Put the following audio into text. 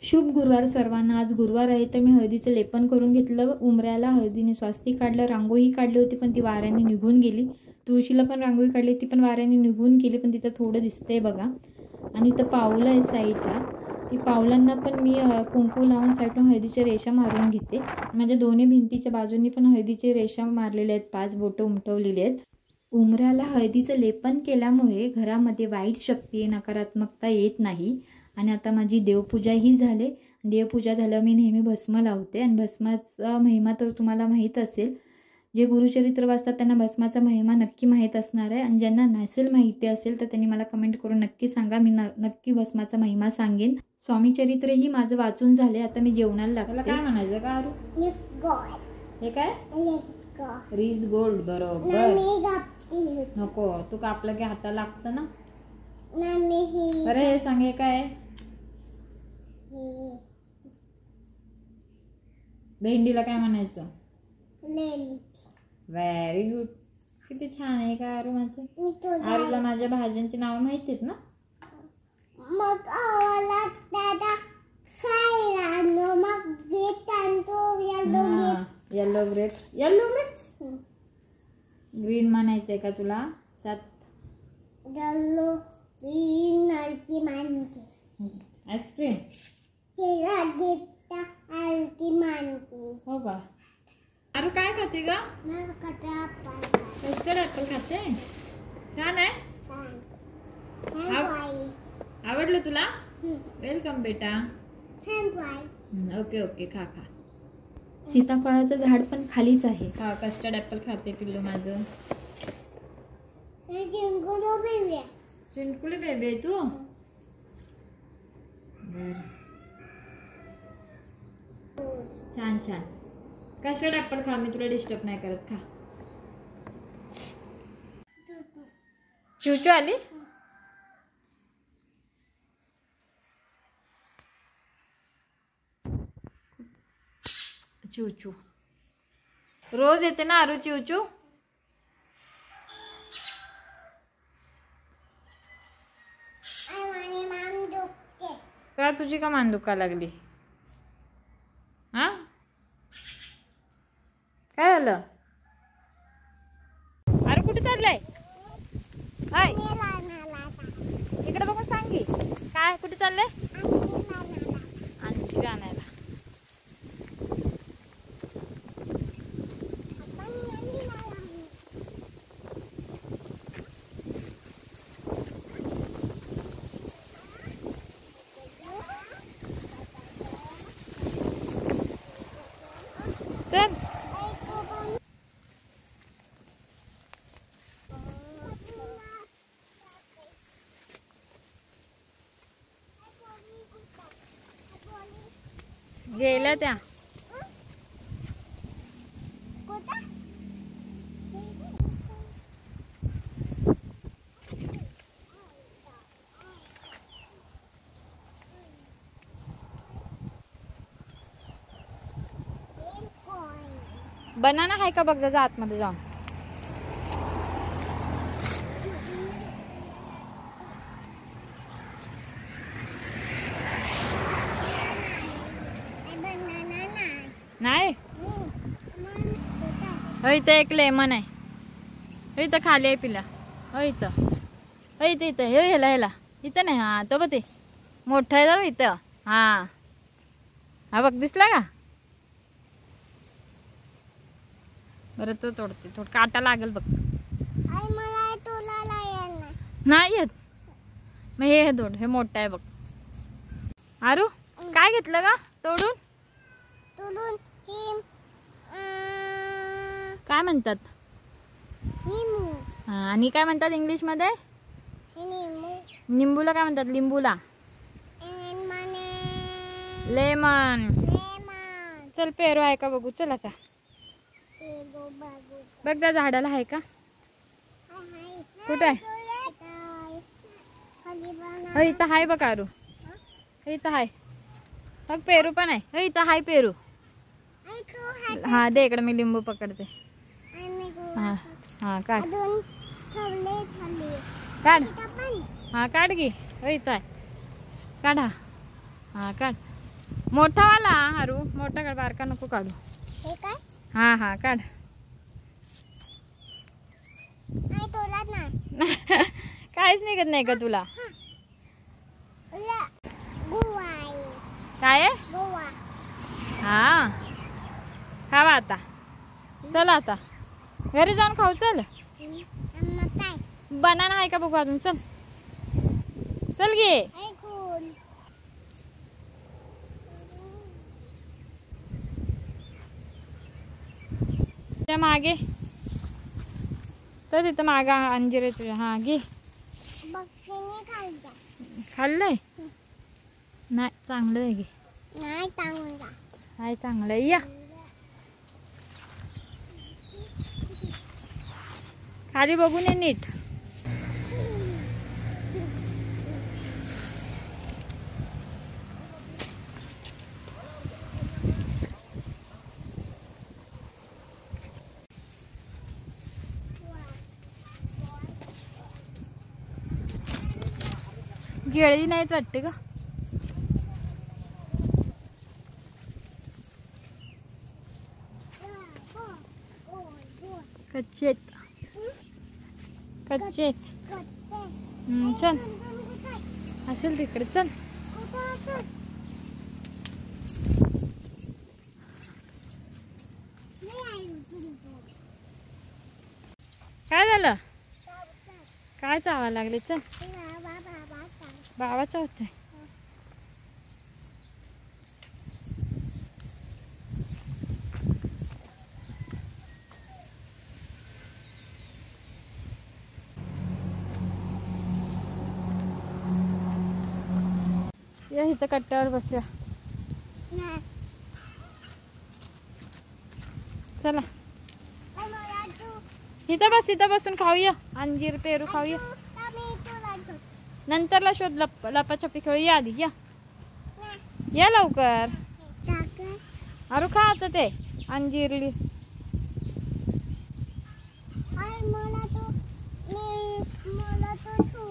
शुभ गुरुवार सर्वांना। आज गुरुवार आहे तर मी हळदीचं लेपन करून घेतलं। उमऱ्याला हळदीने स्वास्तिक काढलं, रांगोळी काढली होती पण ती वाऱ्याने निघून गेली। तुळशीला पण रांगोळी काढली ती पण वाऱ्याने निघून गेली, पण तिथं थोडं दिसतंय बघा। आणि इथं पावलं आहे साईडला, ती पावलांना पण मी कुंकू लावून साईडून हळदीच्या रेषा मारून घेते। माझ्या दोन्ही भिंतीच्या बाजूंनी पण हळदीचे रेषा मारलेले आहेत, 5 बोटं उमटवलेली आहेत। उमऱ्याला हळदीचं लेपन केल्यामुळे घरामध्ये वाईट शक्ती, नकारात्मकता येत नाही। आणि आता माझी देवपूजा ही झाली। देवपूजा झाल्यावर मी नेहमी भस्म लावते आणि भस्माचा महिमा तर तुम्हाला माहीत असेल। जे गुरुचरित्र वाचतात त्यांना भस्माचा महिमा नक्की माहीत असणार आहे, आणि ज्यांना नसेल माहिती असेल तर त्यांनी मला कमेंट करून नक्की सांगा, मी नक्की भस्माचा महिमा सांगेन। स्वामी चरित्र ही माझं वाचून झाले, आता मी जेवणाला लागते। काय म्हणायचं का आरू? हे काय? रीज गोल्ड, बरोबर। नको, तू कापलं की हाताला लागतं ना। अरे हे सांग, हे काय? भेंडीला काय म्हणायचं? व्हेरी गुड, किती छान आहे का आरू माझं? आरूला माझ्या भाज्यांची नाव माहिती आहेत ना? मग yellow grapes, yellow grapes. Green म्हणायचंय का तुला? त्यात येलो ग्रीन आईस्क्रीम हो का? अरे काय खाते का? कस्टर्ड ऍपल खाते, छान आहे। आवडलं तुला? वेलकम बेटा। ओके ओके, खा खा। सीताफळाचं झाड पण खालीच आहे। खा, कस्टर्ड ऍपल खाते पिल्लू माझं। चिंटकुले बेबी आहे तू? छान छान, कस्टर्ड ऍपल खा, मी तुला डिस्टर्ब नाही करत, खा। चूचू आली? चूचू रोज येते ना आरू चूचू? का तुझी का मान दुखा लागली? हा, काय झालं? अरे कुठे चाललंय? हाय, इकडे बघून सांग की, काय कुठे चाललंय? आणखी आणायला। चल, गेल्या त्या। बनाना आहे का बघ, जा आतमध्ये जाऊन। नाही, इथं एक लेमन आहे, इथं खाली आहे पिला, इथं इथं इथं ह्याला ह्याला इथं नाही, हा तो बघ ते मोठं आहे जाऊ इथं। हा हा बघ, दिसला का? बरं तो तोडते, थोडं काटा लागेल बघ। नाही येत, मग हे तोड, हे मोठं आहे बघ। आरू काय घेतलं का तोडून? काय म्हणतात? आणि काय म्हणतात इंग्लिश मध्ये? निंबूला काय म्हणतात? लिंबूला लेमन। चल पेरू आहे का बघू, चल आता बघ, त्या झाडाला आहे का? कुठे आहे? इथं आहे बघ आरू, इथं आहे बघ, पेरू पण आहे, इथं आहे पेरू। हा दे इकडे, मी लिंबू पकडते। हा हा, काढ काढ, हा काढ की, इथं आहे, काढा, हा काढ। मोठा वाला हरू मोठा काढ बारका नको काढू. हे काय हा हा काढ. नाही तोला नाही काहीच निघत नाही का तुला? गोवा आहे. काय आहे? गोवा हा खावा आता. चल आता घरी जाऊन खाऊ. चल मग काय बनाना आहे का बघू अजून. चल चल घे. ऐकून त्या मागे तर तिथं मागा अंजीर आहे तुझ्या. हा घे. बघणे खायचा खाल्लंय नाही चांगलं आहे घे. नाही चांगला हाय चांगलं आहे. या खाली बघून ये नीट. गिळली नाहीत वाटते का? कच्चे कच्चे. चल असेल तिकडे. चल काय झालं? काय चावा लागले? चल बाबाचा होते. या इथं कट्ट्यावर बसूया. चला इथं बसून खाऊया. अंजीर पेरू खाऊया. नंतरला शोध लपाछपी खेळूया. आधी या लवकर. अरे खा आता ते अंजीरली. मला तो